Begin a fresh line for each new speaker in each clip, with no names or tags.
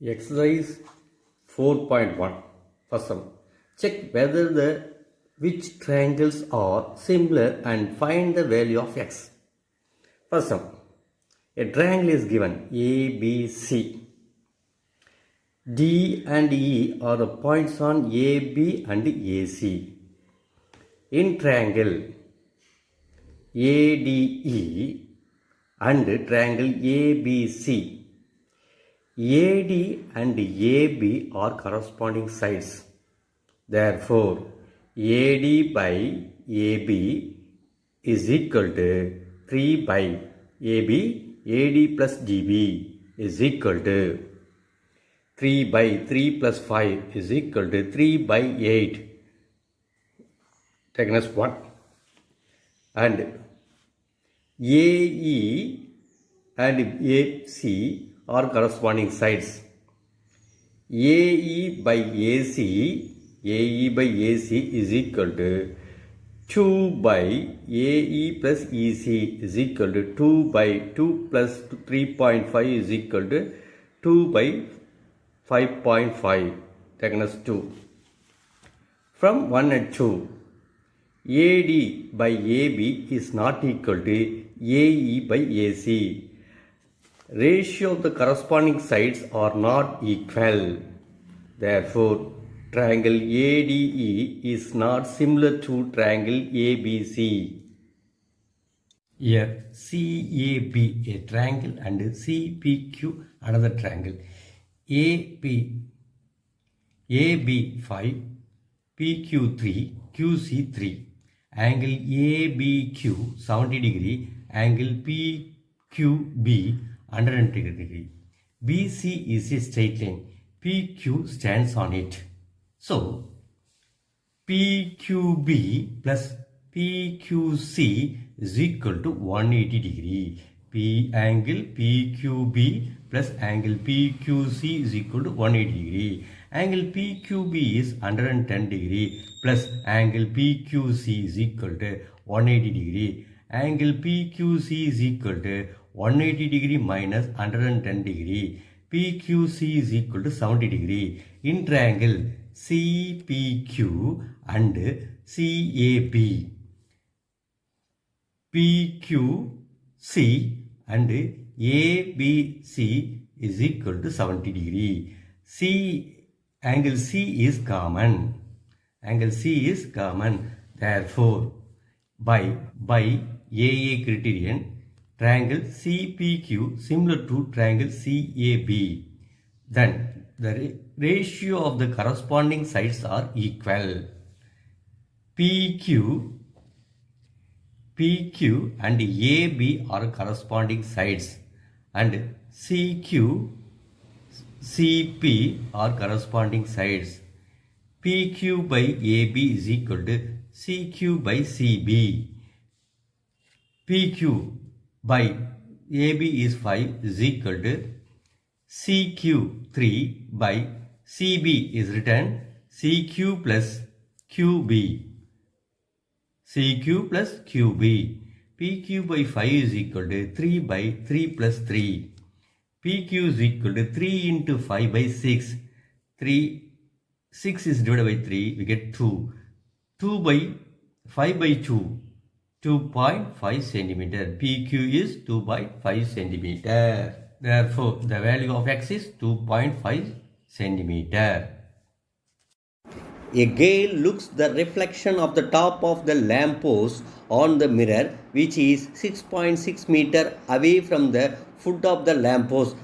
Exercise 4.1. First sum. Check whether the which triangles are similar and find the value of x. First sum. A triangle is given A, B, C. D and E are the points on A, B and AC. In triangle ADE and triangle ABC, AD and AB are corresponding sides. Therefore, AD by AB is equal to 3 by AB, AD plus DB is equal to 3 by 3 plus 5 is equal to 3 by 8. Taken as 1. And AE and AC are corresponding sides. AE by AC is equal to 2 by AE plus EC is equal to 2 by 2 plus 3.5 is equal to 2 by 5.5, taken as 2. From 1 and 2, AD by AB is not equal to AE by AC. Ratio of the corresponding sides are not equal. Therefore, triangle ADE is not similar to triangle ABC. Here, CAB a triangle and CPQ another triangle. AB 5, PQ 3, QC 3. Angle ABQ 70 degree, angle PQB 120 degree. BC is a straight line. PQ stands on it. So, PQB plus PQC is equal to 180 degree. Angle PQB plus angle PQC is equal to 180 degree. Angle PQB is 110 degree plus angle PQC is equal to 180 degree. Angle PQC is equal to 180 degree minus 110 degree. PQC is equal to 70 degree. In triangle CPQ and CAB, PQC and ABC is equal to 70 degree. Angle C is common. Angle C is common. Therefore, by AA criterion, triangle CPQ similar to triangle CAB. Then the ratio of the corresponding sides are equal. PQ and AB are corresponding sides and CP are corresponding sides. PQ by AB is equal to CQ by CB. PQ by AB is 5 is equal to CQ 3 by CB is written CQ plus QB. CQ plus QB. PQ by 5 is equal to 3 by 3 plus 3. PQ is equal to 3 into 5 by 6. 6 is divided by 3, we get 2. 2 by 5 by 2, 2.5 centimeter. PQ is 2 by 5 centimeter. Therefore, the value of x is 2.5 centimeter. A girl looks the reflection of the top of the lamppost on the mirror, which is 6.6 meter away from the foot of the lamppost.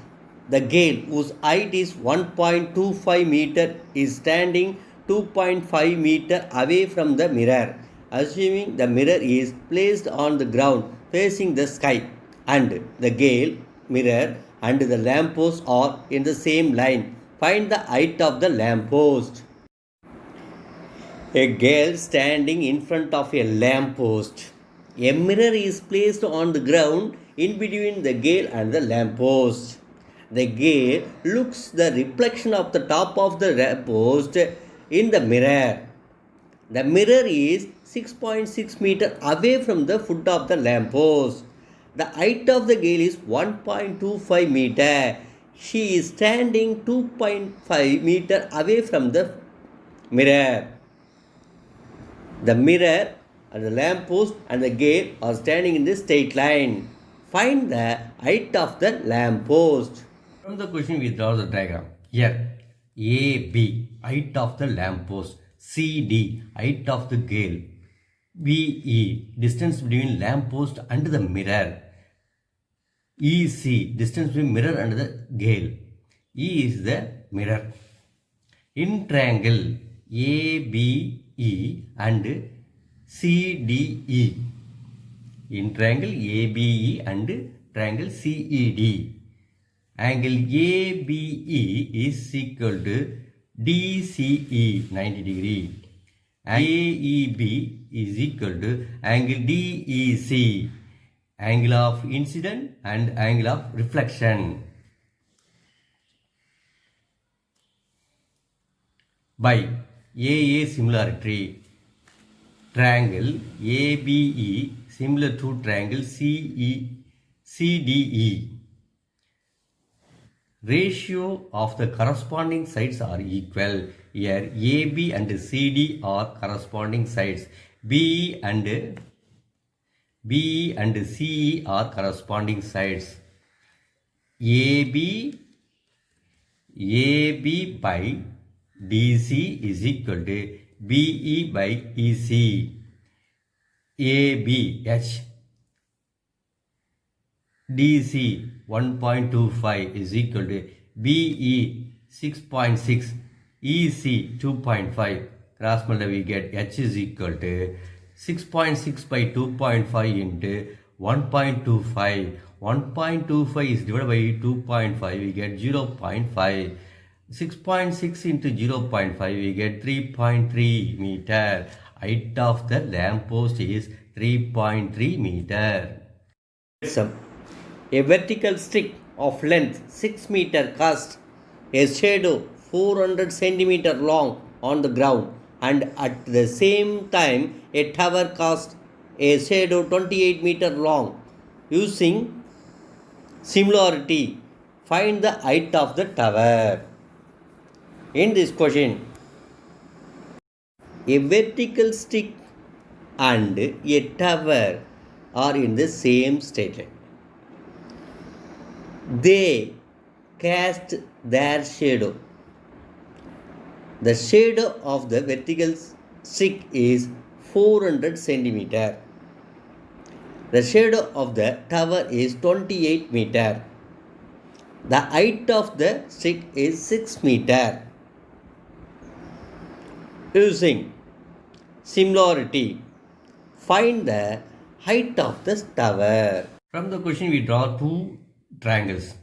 The girl, whose height is 1.25 meter, is standing 2.5 meter away from the mirror. Assuming the mirror is placed on the ground facing the sky, and the girl, mirror, and the lamppost are in the same line, find the height of the lamppost. A girl standing in front of a lamppost. A mirror is placed on the ground in between the girl and the lamppost. The girl looks the reflection of the top of the lamppost in the mirror. The mirror is 6.6 meter away from the foot of the lamppost. The height of the girl is 1.25 meter. She is standing 2.5 meter away from the mirror. The mirror and the lamppost and the gate are standing in the straight line. Find the height of the lamppost. From the question we draw the diagram. Here AB, height of the lamppost. CD, height of the gale. BE, distance between lamppost and the mirror. EC, distance between mirror and the gale. E is the mirror. In triangle ABE and CDE. In triangle ABE and triangle CED. Angle ABE is equal to DCE 90 degree. AEB is equal to angle DEC, angle of incident and angle of reflection. By AA similarity, triangle ABE similar to triangle CDE. Ratio of the corresponding sides are equal. Here AB and CD are corresponding sides. BE and CE are corresponding sides. AB by DC is equal to BE by EC. ABH DC 1.25 is equal to BE 6.6, EC 2.5. Cross multiply we get H is equal to 6.6 by 2.5 into 1.25. 1.25 is divided by 2.5, we get 0.5. 6.6 into 0.5, we get 3.3 meter. Height of the lamppost is 3.3 meter. A vertical stick of length 6 meter casts a shadow 400 centimeter long on the ground, and at the same time a tower casts a shadow 28 meter long. Using similarity, find the height of the tower. In this question, a vertical stick and a tower are in the same straight line. They cast their shadow. The shadow of the vertical stick is 400 centimeter. The shadow of the tower is 28 meter. The height of the stick is 6 meter. Using similarity, find the height of the tower. From the question we draw two triangles.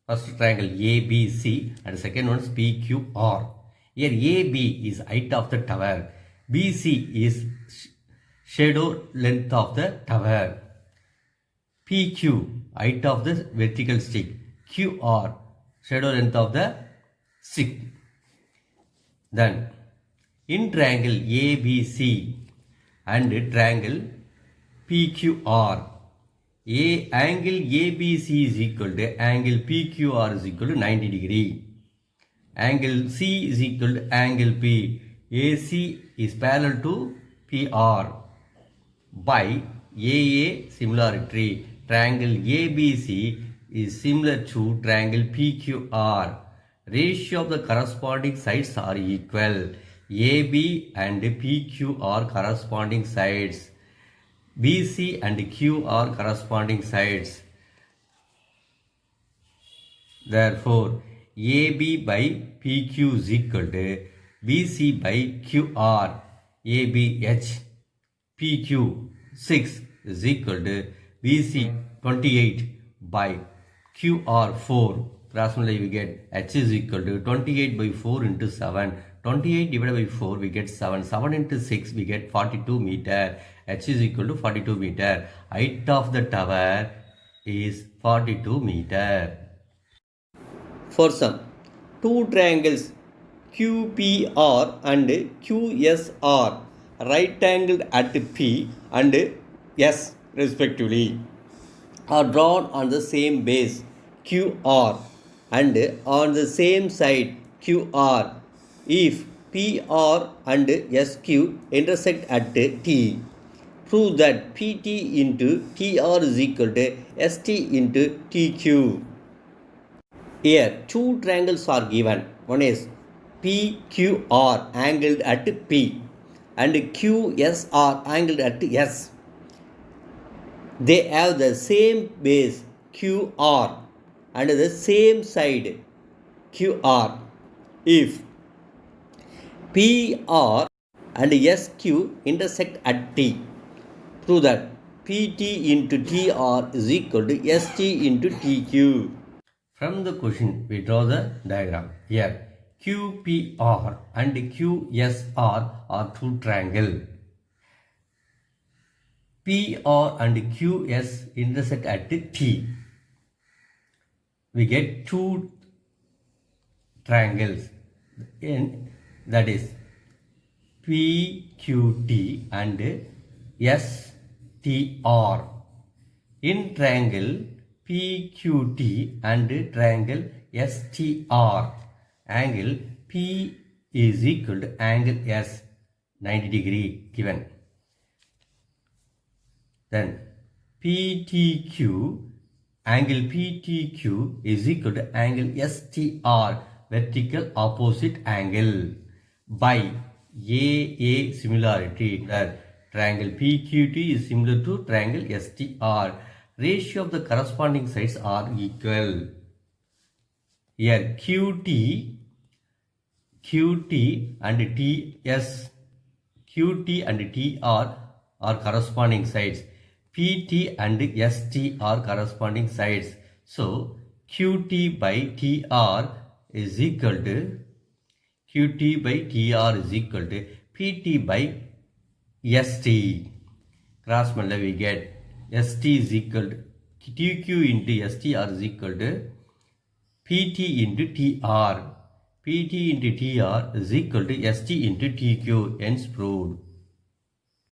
First triangle ABC and second one is PQR. Here AB is height of the tower. BC is shadow length of the tower. PQ height of the vertical stick. QR shadow length of the stick. Then in triangle ABC and triangle PQR, angle ABC is equal to angle PQR is equal to 90 degree. Angle C is equal to angle P. AC is parallel to PR. By AA similarity, triangle ABC is similar to triangle PQR. Ratio of the corresponding sides are equal. AB and PQ are corresponding sides. BC and Q are corresponding sides. Therefore, AB by PQ is equal to BC by QR. ABH PQ 6 is equal to BC 28 by QR 4. Cross multiply we get H is equal to 28 by 4 into 7. 28 divided by 4 we get 7. 7 into 6 we get 42 meter. H is equal to 42 meter. Height of the tower is 42 meter. For some, two triangles QPR and QSR, right angled at P and S respectively, are drawn on the same base QR and on the same side QR if PR and SQ intersect at T. Prove that PT into TR is equal to ST into TQ. Here, two triangles are given. One is PQR angled at P and QSR angled at S. They have the same base QR and the same side QR. If PR and SQ intersect at T, prove that PT into TR is equal to ST into TQ. From the question, we draw the diagram. Here, QPR and QSR are two triangles. PR and QS intersect at T. We get two triangles, that is PQT and STR. In triangle PQT and triangle STR, angle P is equal to angle S 90 degree given. Then PTQ, angle PTQ is equal to angle STR, vertical opposite angle, by AA similarity, that triangle PQT is similar to triangle STR. Ratio of the corresponding sides are equal. Here QT and TS, QT and TR are corresponding sides. PT and ST are corresponding sides. So QT by TR is equal to PT by ST. Cross multiply we get ST is equal to TQ into STR is equal to PT into TR. PT into TR is equal to ST into TQ, hence proved.